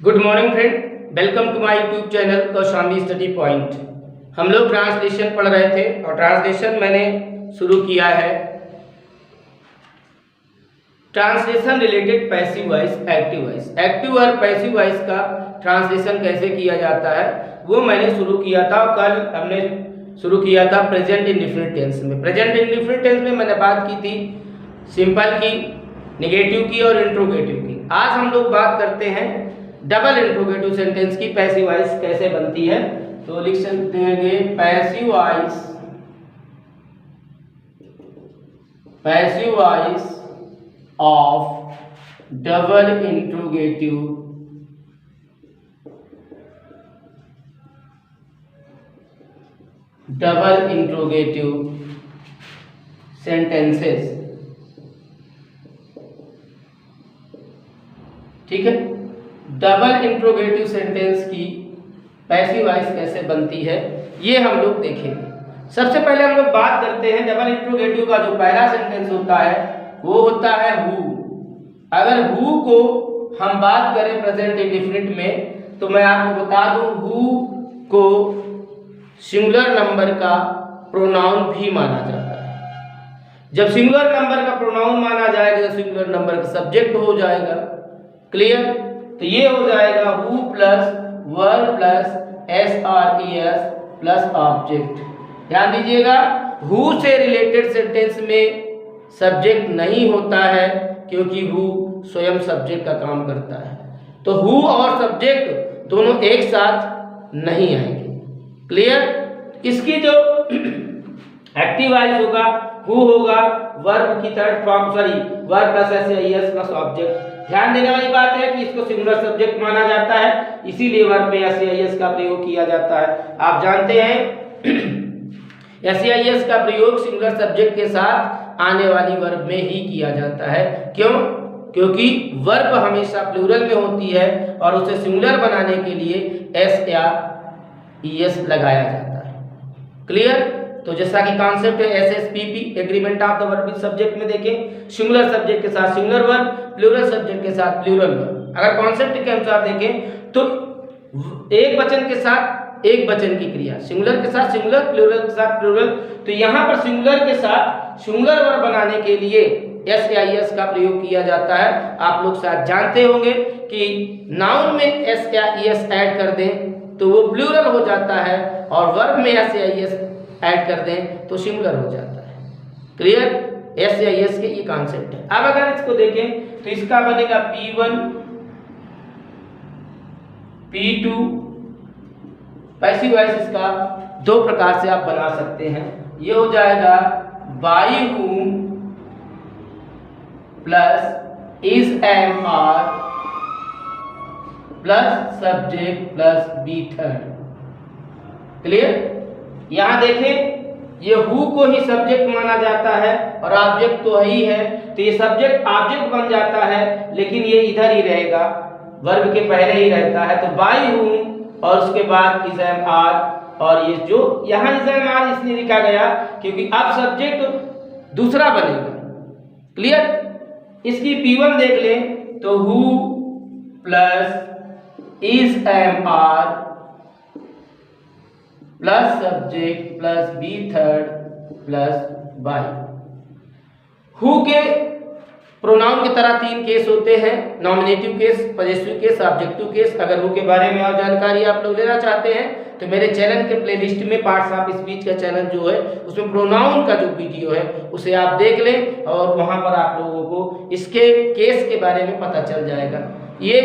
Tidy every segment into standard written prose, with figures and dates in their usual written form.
Good morning friend, welcome to my YouTube channel Kaushambi study point. हम लोग translation पढ़ रहे थे और ट्रांसलेशन मैंने शुरू किया है। Translation related passive voice, active voice. Active और पैसिव वॉइस का ट्रांसलेशन कैसे किया जाता है वो मैंने शुरू किया था। कल हमने शुरू किया था प्रेजेंट इंडिफिनिट टेंस में। प्रेजेंट इंडिफिनिट टेंस में मैंने बात की थी सिंपल की, नेगेटिव की और इंट्रोगेटिव की। आज हम लोग बात करते हैं डबल इंट्रोगेटिव सेंटेंस की पैसिव वॉइस कैसे बनती है। तो लिख सकते हैं passive voice of double interrogative sentences. ठीक है, डबल इंट्रोगेटिव सेंटेंस की पैसिव वॉइस कैसे बनती है ये हम लोग देखेंगे। सबसे पहले हम लोग बात करते हैं डबल इंट्रोगेटिव का जो पहला सेंटेंस होता है वो होता है हु। अगर हु को हम बात करें प्रेजेंट इंडिफिनिट में तो मैं आपको बता दूं हु को सिंगुलर नंबर का प्रोनाउन भी माना जाता है। जब सिंगुलर नंबर का प्रोनाउन माना जाएगा तो सिंगुलर नंबर का सब्जेक्ट हो जाएगा। क्लियर? तो ये हो जाएगा who plus verb plus SRES plus object. ध्यान दीजिएगा, हु से रिलेटेड सेंटेंस में सब्जेक्ट नहीं होता है क्योंकि हु स्वयं सब्जेक्ट का काम करता है। तो हु और सब्जेक्ट दोनों एक साथ नहीं आएंगे। क्लियर? इसकी जो एक्टिव वॉइस होगा हु होगा वर्ब की third form, verb plus SES plus object. ध्यान देने वाली बात है कि इसको सिंगुलर सब्जेक्ट माना जाता है, इसीलिए वर्ब में SES का प्रयोग किया जाता है। आप जानते हैं SES का प्रयोग सिंगुलर सब्जेक्ट के साथ आने वाली वर्ब में ही किया जाता है। क्यों? क्योंकि वर्ब हमेशा प्लूरल में होती है और उसे सिंगुलर बनाने के लिए S या ES लगाया जाता है। क्लियर? तो जैसा कि कॉन्सेप्ट है SSPP, agreement of the verb with subject में देखें, सिंगुलर सब्जेक्ट के साथ सिंगुलर वर्ब, प्लूरल सब्जेक्ट के साथ प्लूरल वर्ब। अगर कॉन्सेप्ट के अनुसार देखें तो एक वचन के साथ एक वचन की क्रिया, सिंगुलर के साथ सिंगुलर, प्लूरल के साथ प्लूरल। तो यहाँ पर सिंगुलर के साथ सिंगुलर वर्ब बनाने के लिए S या ES का प्रयोग किया जाता है। आप लोग शायद जानते होंगे कि नाउन में S या ES ऐड कर दें तो वो प्लूरल हो जाता है और वर्ब में S या ES ऐड कर दें तो सिंगुलर हो जाता है। क्लियर? S या ES के ये कॉन्सेप्ट है। अब अगर इसको देखें तो इसका बनेगा P1 P2। पैसिव वॉइस इसका दो प्रकार से आप बना सकते हैं। ये हो जाएगा by whom plus is am are plus subject plus be third. Clear? यहां देखें ये हु को ही सब्जेक्ट माना जाता है और ऑब्जेक्ट तो ही है, तो ये सब्जेक्ट ऑब्जेक्ट बन जाता है, लेकिन ये इधर ही रहेगा, वर्ब के पहले ही रहता है। तो बाय हूम और उसके बाद इज एम आर, और ये जो यहाँ इज एम आर इसलिए लिखा गया क्योंकि अब सब्जेक्ट दूसरा बनेगा। क्लियर? इसकी P1 देख लें तो who plus is am are plus subject plus be third plus by. Who के प्रोनाउन की तरह तीन केस होते हैं, nominative case, possessive case, objective case. अगर हु के बारे में और जानकारी आप लोग लेना चाहते हैं तो मेरे चैनल के प्लेलिस्ट में पार्ट्स ऑफ स्पीच का चैनल जो है उसमें प्रोनाउन का जो वीडियो है उसे आप देख लें और वहां पर आप लोगों को इसके केस के बारे में पता चल जाएगा। ये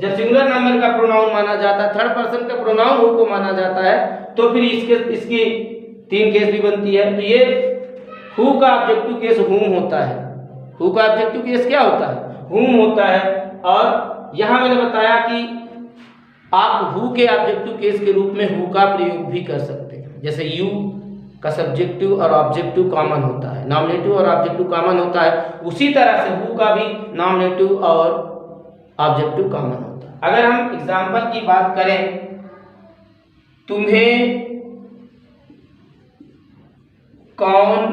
जब सिंगुलर नंबर का प्रोनाउन माना जाता है, थर्ड पर्सन का प्रोनाउन हु को माना जाता है, तो फिर इसकी तीन केस भी बनती है। तो ये हु का ऑब्जेक्टिव केस हुम होता है। हु का ऑब्जेक्टिव केस क्या होता है? हुम होता है। और यहां मैंने बताया कि आप हु के ऑब्जेक्टिव केस के रूप में हु का प्रयोग भी कर सकते हैं। जैसे यू का सब्जेक्टिव और ऑब्जेक्टिव कॉमन होता है, नॉमिनेटिव और ऑब्जेक्टिव कॉमन होता है, उसी तरह से हु का भी नॉमिनेटिव और ऑब्जेक्टिव कॉमन होता है। अगर हम एग्जाम्पल की बात करें, तुम्हें कौन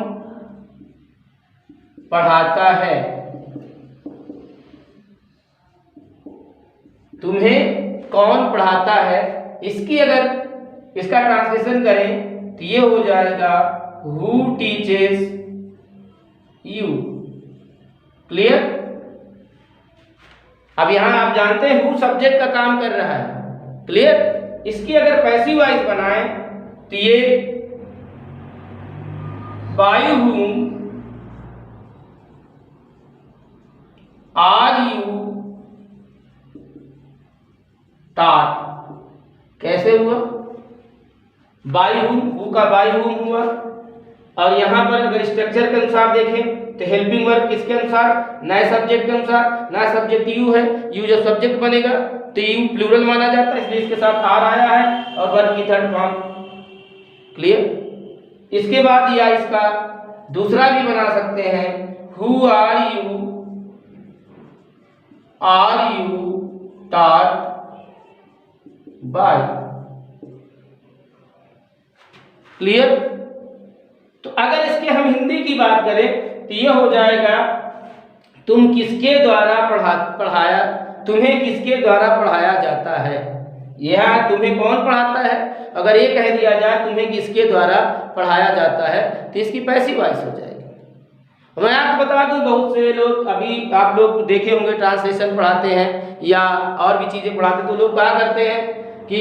पढ़ाता है? तुम्हें कौन पढ़ाता है, इसकी अगर इसका ट्रांसलेशन करें तो ये हो जाएगा हु टीचेस यू। क्लियर? अब यहां आप जानते हैं हु सब्जेक्ट का काम कर रहा है। क्लियर? इसकी अगर पैसिव वॉइस बनाएं तो ये by whom are you taught। कैसे हुआ? बाय whom, हु का बाय whom हुआ। और यहां पर अगर स्ट्रक्चर के अनुसार देखें तो हेल्पिंग वर्ब किसके अनुसार? नए सब्जेक्ट के अनुसार। नया सब्जेक्ट यू है, यू जब सब्जेक्ट बनेगा तो यू प्लूरल माना जाता है, इसलिए इसके साथ आर आया है और वर्ब की थर्ड फॉर्म। क्लियर? इसके बाद या इसका दूसरा भी बना सकते हैं, who are you taught by। Clear? तो अगर इसके हम हिंदी की बात करें तो यह हो जाएगा तुम किसके द्वारा पढ़ाया, तुम्हें किसके द्वारा पढ़ाया जाता है। यह तुम्हें कौन पढ़ाता है, अगर ये कह दिया जाए तुम्हें किसके द्वारा पढ़ाया जाता है तो इसकी पैसिव वॉइस हो जाएगी। मैं आपको बता दूं, बहुत से लोग अभी आप लोग देखे होंगे ट्रांसलेशन पढ़ाते हैं या और भी चीजें पढ़ाते हैं, तो लोग क्या करते हैं कि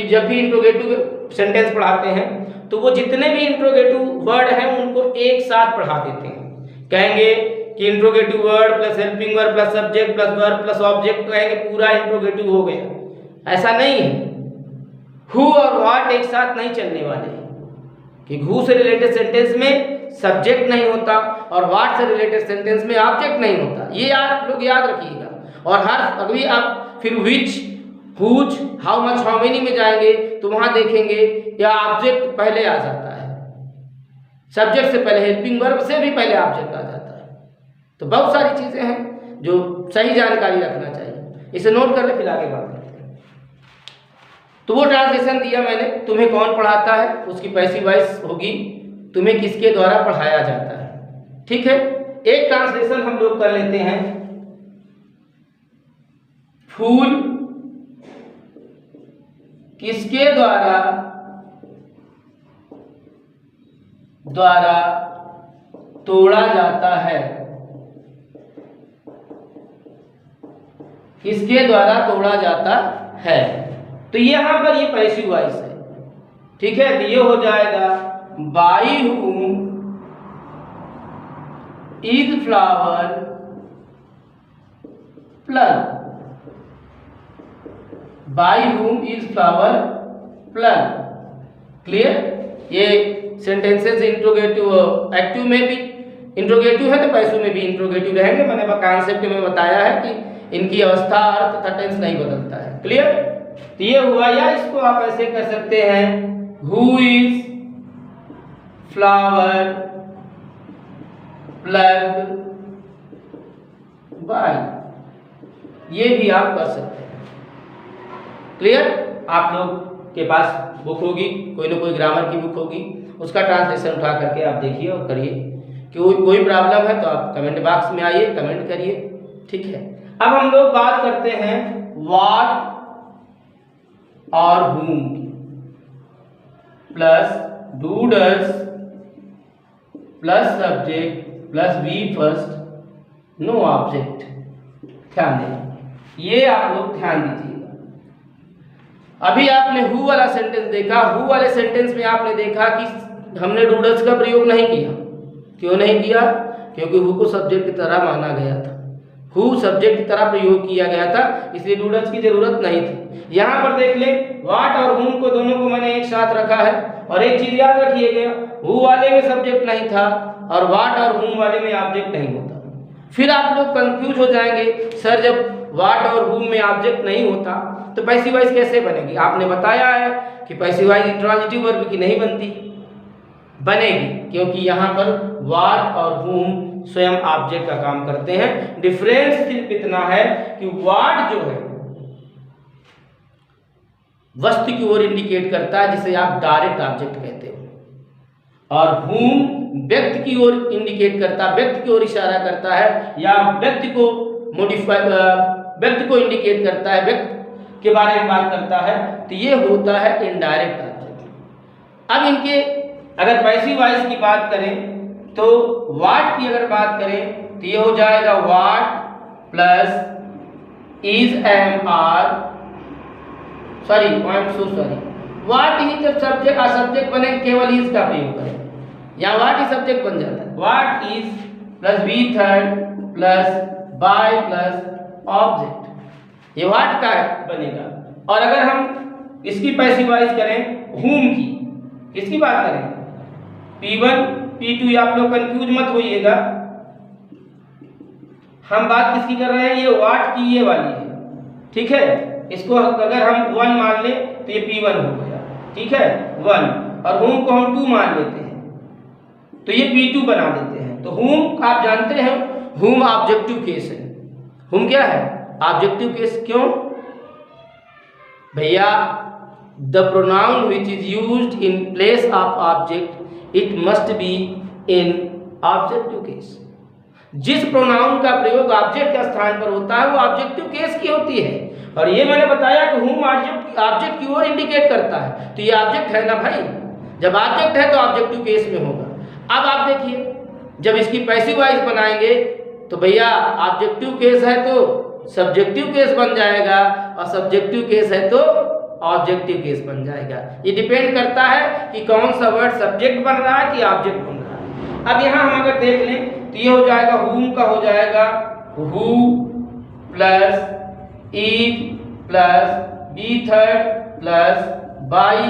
जब भी इंट्रोगेटिव सेंटेंस पढ़ाते हैं तो वो जितने भी इंट्रोगेटिव वर्ड हैं उनको एक साथ पढ़ा देते हैं। कहेंगे कि interrogative word plus helping verb plus subject plus verb plus object, कहेंगे पूरा इंट्रोगेटिव हो गया। ऐसा नहीं है। हु और व्हाट एक साथ नहीं चलने वाले हैं कि हु से रिलेटेड सेंटेंस में सब्जेक्ट नहीं होता और व्हाट से रिलेटेड सेंटेंस में ऑब्जेक्ट नहीं होता। ये आप लोग याद रखिएगा। और हर अभी आप फिर which, whose, how much, how many में जाएंगे तो वहां देखेंगे या ऑब्जेक्ट पहले आ जाता है, सब्जेक्ट से पहले, हेल्पिंग वर्ब से भी पहले ऑब्जेक्ट आ जाता है। तो बहुत सारी चीजें हैं जो सही जानकारी रखना चाहिए। इसे नोट कर ले, फिर आगे बात करते हैं। तो वो ट्रांसलेशन दिया मैंने, तुम्हें कौन पढ़ाता है, उसकी पैसिव वॉइस होगी तुम्हें किसके द्वारा पढ़ाया जाता है। ठीक है? एक ट्रांसलेशन हम लोग कर लेते हैं, फूल किसके द्वारा तोड़ा जाता है, किसके द्वारा तोड़ा जाता है। तो यहां पर ये पैसिव वॉइस है। ठीक है? तो ये हो जाएगा by whom is flower plucked। by whom is flower plucked। Clear? ये सेंटेंसेस इंट्रोगेटिव एक्टिव में भी इंट्रोगेटिव है तो पैसिव में भी इंट्रोगेटिव रहेंगे। मैंने कॉन्सेप्ट में बताया है कि इनकी अवस्था, अर्थ तथा टेंस नहीं बदलता है। क्लियर? तो ये हुआ। या इसको आप ऐसे कह सकते हैं, who is flower plucked by. ये भी आप कर सकते हैं। क्लियर? आप लोग के पास बुक होगी, कोई ना कोई ग्रामर की बुक होगी, उसका ट्रांसलेशन उठा करके आप देखिए और करिए। कोई प्रॉब्लम है तो आप कमेंट बॉक्स में आइए, कमेंट करिए। ठीक है? अब हम लोग बात करते हैं व्हाट और whom plus do does plus subject plus be first no object. ध्यान दें, ये आप लोग ध्यान दीजिएगा। अभी आपने हु वाला सेंटेंस देखा, हु वाले सेंटेंस में आपने देखा कि हमने डू डज का प्रयोग नहीं किया। क्यों नहीं किया? क्योंकि हु को सब्जेक्ट की तरह माना गया था, हु सब्जेक्ट की तरह प्रयोग किया गया था, इसलिए डू डज की जरूरत नहीं थी। यहाँ पर देख ले, व्हाट और whom को दोनों को मैंने एक साथ रखा है। और एक चीज याद रखिएगा, हु वाले में सब्जेक्ट नहीं था और व्हाट और whom वाले में ऑब्जेक्ट नहीं होता। फिर आप लोग कंफ्यूज हो जाएंगे, सर जब व्हाट और whom में ऑब्जेक्ट नहीं होता तो पैसिव वॉइस कैसे बनेगी। आपने बताया है कि पैसिव वॉइस इंट्रांजिटिव वर्ब की नहीं बनती, बनेगी क्योंकि यहाँ पर व्हाट और whom स्वयं ऑब्जेक्ट का काम करते हैं। डिफरेंस सिर्फ इतना है कि व्हाट जो है वस्तु की ओर इंडिकेट करता है, जिसे आप डायरेक्ट ऑब्जेक्ट कहते हो, और whom व्यक्ति की ओर इंडिकेट करता है, व्यक्ति की ओर इशारा करता है या व्यक्ति को इंडिकेट करता है, व्यक्ति के बारे में बात करता है, तो ये होता है इनडायरेक्ट ऑब्जेक्ट। अब इनके अगर पैसिव वॉइस की बात करें तो व्हाट की अगर बात करें तो ये हो जाएगा what plus is am are, sorry what ही जब सब्जेक्ट बने केवल इज का प्रयोग करें, यहाँ व्हाट ही सब्जेक्ट बन जाता है। What is plus be third plus by plus object, ये व्हाट का बनेगा। और अगर हम इसकी पैसिव वॉइस करें whom की, किसकी बात करें P1 P2, आप लोग कंफ्यूज मत होइएगा, हम बात किसकी कर रहे हैं, ये व्हाट की ये वाली है, ठीक है। इसको अगर हम 1 मान ले तो ये P1 हो गया, ठीक है 1, और whom को हम 2 मान लेते हैं तो ये P2 बना देते हैं। तो whom आप जानते हैं whom ऑब्जेक्टिव केस है। whom क्या है ऑब्जेक्टिव केस, क्यों भैया, the pronoun which is used in place of object it must be in objective case. जिस प्रोनाउन का प्रयोग ऑब्जेक्ट के स्थान पर होता है वो ऑब्जेक्टिव केस की होती है। और ये मैंने बताया कि whom ऑब्जेक्ट की ओर इंडिकेट करता है, तो ये ऑब्जेक्ट है ना भाई, जब ऑब्जेक्ट है तो ऑब्जेक्टिव केस में होगा। अब आप देखिए जब इसकी पैसिव वॉइस बनाएंगे तो भैया ऑब्जेक्टिव केस है तो सब्जेक्टिव केस बन जाएगा, और सब्जेक्टिव केस है तो ऑब्जेक्टिव केस बन जाएगा। ये डिपेंड करता है कि कौन सा वर्ड सब्जेक्ट बन रहा है कि ऑब्जेक्ट बन रहा है। अब यहाँ हम अगर देख लें तो ये हो जाएगा whom का हो जाएगा who plus is plus be third plus by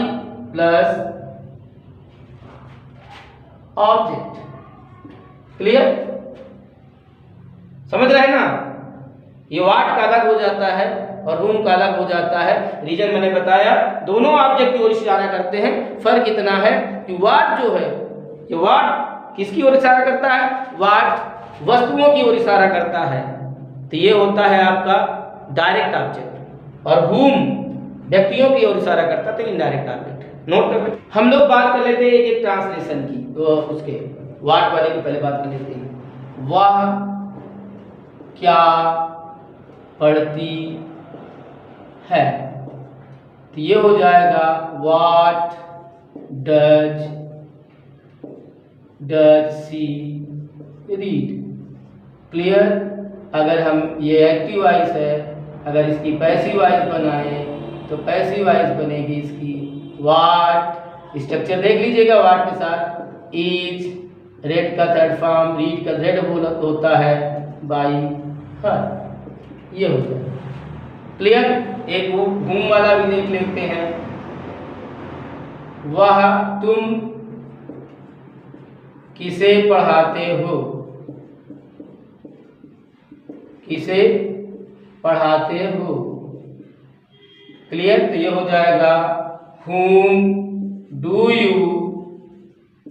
plus object. Clear, समझ रहे हैं ना। ये व्हाट का अलग हो जाता है और whom का अलग हो जाता है। रीजन मैंने बताया, दोनों ऑब्जेक्ट की ओर इशारा करते हैं। फर्क इतना है कि व्हाट जो है, ये व्हाट किसकी ओर इशारा करता है, व्हाट वस्तुओं की ओर इशारा करता है, तो ये होता है आपका डायरेक्ट ऑब्जेक्ट। और whom व्यक्तियों की ओर इशारा करता है तो इनडायरेक्ट ऑब्जेक्ट। नोट कर लेते, हम लोग बात कर लेते हैं एक ट्रांसलेशन की, तो उसके व्हाट वाले की पहले बात कर लेते हैं। वह क्या पढ़ती है, तो ये हो जाएगा what does she read. Clear, अगर हम ये एक्टिव वॉइस है, अगर इसकी पैसिव वॉइस बनाए तो पैसिव वॉइस बनेगी इसकी व्हाट। स्ट्रक्चर देख लीजिएगा, व्हाट के साथ इज, रेड का थर्ड फॉर्म, रीड का रेड होता है, बाई हर, ये हो गया। क्लियर, एक वो whom वाला भी देख लेते हैं। वह तुम किसे पढ़ाते हो, किसे पढ़ाते हो। क्लियर, तो ये हो जाएगा whom do you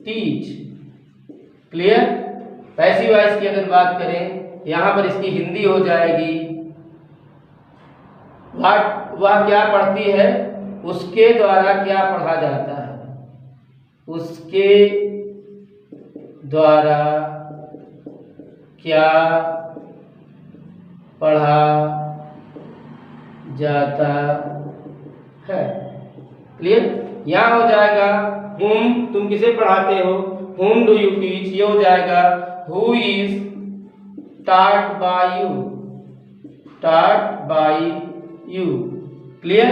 teach। Clear, passive voice की अगर बात करें यहाँ पर इसकी हिंदी हो जाएगी वह क्या पढ़ती है, उसके द्वारा क्या पढ़ा जाता है, उसके द्वारा क्या पढ़ा जाता है। क्लियर, यहाँ हो जाएगा whom तुम किसे पढ़ाते हो, whom do you teach, ये हो जाएगा who is taught by you। Clear,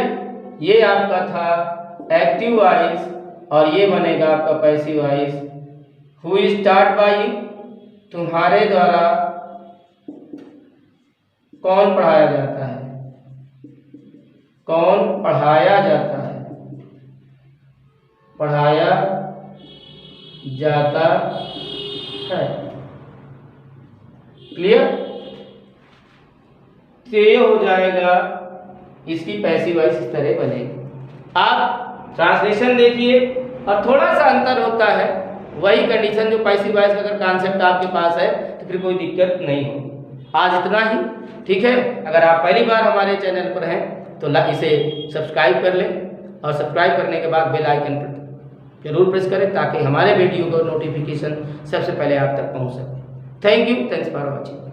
ये आपका था एक्टिव वॉइस और ये बनेगा आपका passive voice. who is taught by you, तुम्हारे द्वारा कौन पढ़ाया जाता है, कौन पढ़ाया जाता है, पढ़ाया जाता है। क्लियर, तो ये हो जाएगा इसकी पैसिव वॉइस इस तरह बनेगी। आप ट्रांसलेशन देखिए और थोड़ा सा अंतर होता है, वही कंडीशन जो पैसिव वॉइस का अगर कॉन्सेप्ट आपके पास है तो फिर कोई दिक्कत नहीं होगी। आज इतना ही, ठीक है। अगर आप पहली बार हमारे चैनल पर हैं तो इसे सब्सक्राइब कर लें और सब्सक्राइब करने के बाद बेल आइकन पर जरूर प्रेस करें ताकि हमारे वीडियो का नोटिफिकेशन सबसे पहले आप तक पहुंच सके। Thank you, thanks for watching.